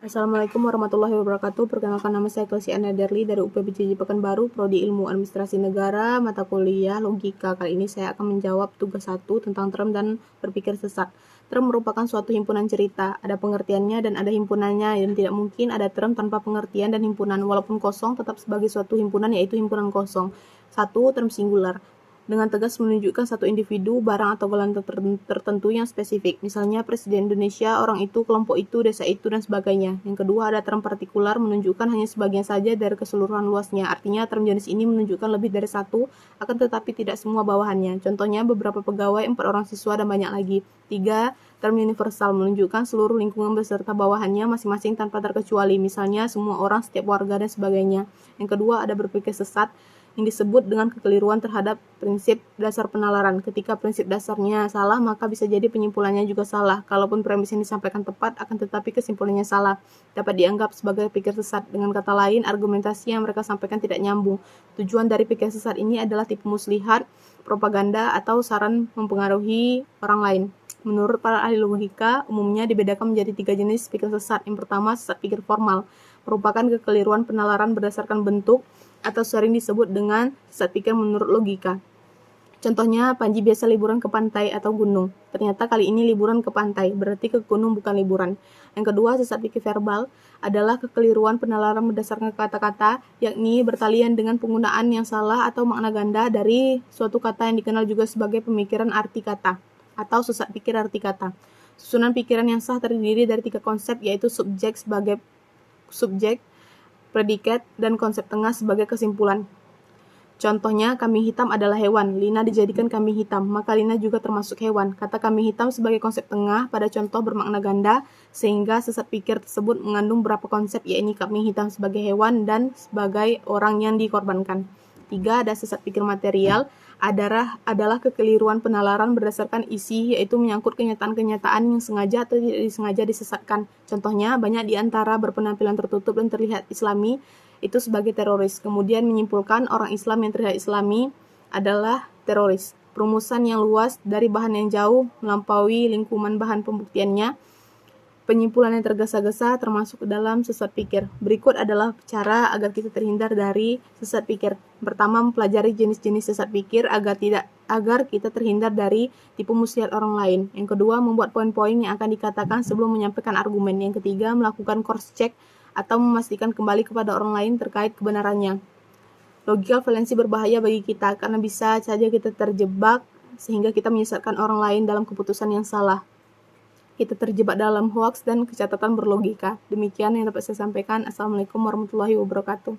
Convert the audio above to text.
Assalamualaikum warahmatullahi wabarakatuh. Perkenalkan, nama saya Kelsey Anaderli dari UPBJJ Pekanbaru, Prodi Ilmu Administrasi Negara, mata kuliah Logika. Kali ini saya akan menjawab tugas 1 tentang term dan berpikir sesat. Term merupakan suatu himpunan cerita, ada pengertiannya dan ada himpunannya, dan tidak mungkin ada term tanpa pengertian dan himpunan. Walaupun kosong, tetap sebagai suatu himpunan, yaitu himpunan kosong. 1. Term singular. Dengan tegas menunjukkan satu individu, barang atau golongan tertentu yang spesifik. Misalnya Presiden Indonesia, orang itu, kelompok itu, desa itu, dan sebagainya. Yang kedua, ada term partikular menunjukkan hanya sebagian saja dari keseluruhan luasnya. Artinya term jenis ini menunjukkan lebih dari satu, akan tetapi tidak semua bawahannya. Contohnya beberapa pegawai, 4 orang siswa, dan banyak lagi. 3. Term universal menunjukkan seluruh lingkungan beserta bawahannya masing-masing tanpa terkecuali. Misalnya semua orang, setiap warga, dan sebagainya. Yang kedua, ada berpikir sesat yang disebut dengan kekeliruan terhadap prinsip dasar penalaran. Ketika prinsip dasarnya salah, maka bisa jadi penyimpulannya juga salah. Kalaupun premis yang disampaikan tepat, akan tetapi kesimpulannya salah, dapat dianggap sebagai pikir sesat. Dengan kata lain, argumentasi yang mereka sampaikan tidak nyambung. Tujuan dari pikir sesat ini adalah tipu muslihat, propaganda, atau saran mempengaruhi orang lain. Menurut para ahli logika, umumnya dibedakan menjadi 3 jenis pikir sesat. Yang pertama, sesat pikir formal, merupakan kekeliruan penalaran berdasarkan bentuk, atau sering disebut dengan sesat pikir menurut logika. Contohnya, Panji biasa liburan ke pantai atau gunung. Ternyata kali ini liburan ke pantai, berarti ke gunung bukan liburan. Yang kedua, sesat pikir verbal adalah kekeliruan penalaran berdasarkan kata-kata, yakni bertalian dengan penggunaan yang salah atau makna ganda dari suatu kata yang dikenal juga sebagai pemikiran arti kata, atau sesat pikir arti kata. Susunan pikiran yang sah terdiri dari 3 konsep, yaitu subjek sebagai subjek, predikat, dan konsep tengah sebagai kesimpulan. Contohnya, kambing hitam adalah hewan. Lina dijadikan kambing hitam, maka Lina juga termasuk hewan. Kata kambing hitam sebagai konsep tengah pada contoh bermakna ganda, sehingga sesat pikir tersebut mengandung beberapa konsep, yaitu kambing hitam sebagai hewan dan sebagai orang yang dikorbankan. 3. Ada sesat pikir material, adalah kekeliruan penalaran berdasarkan isi, yaitu menyangkut kenyataan-kenyataan yang sengaja atau tidak disengaja disesatkan. Contohnya, banyak di antara berpenampilan tertutup dan terlihat islami itu sebagai teroris. Kemudian menyimpulkan orang Islam yang terlihat islami adalah teroris. Perumusan yang luas dari bahan yang jauh melampaui lingkupan bahan pembuktiannya. Penyimpulan yang tergesa-gesa termasuk dalam sesat pikir. Berikut adalah cara agar kita terhindar dari sesat pikir. Pertama, mempelajari jenis-jenis sesat pikir agar kita terhindar dari tipu muslihat orang lain. Yang kedua, membuat poin-poin yang akan dikatakan sebelum menyampaikan argumen. Yang ketiga, melakukan cross check atau memastikan kembali kepada orang lain terkait kebenarannya. Logika valensi berbahaya bagi kita karena bisa saja kita terjebak sehingga kita menyesatkan orang lain dalam keputusan yang salah. Kita terjebak dalam hoaks dan kecatatan berlogika. Demikian yang dapat saya sampaikan. Assalamualaikum warahmatullahi wabarakatuh.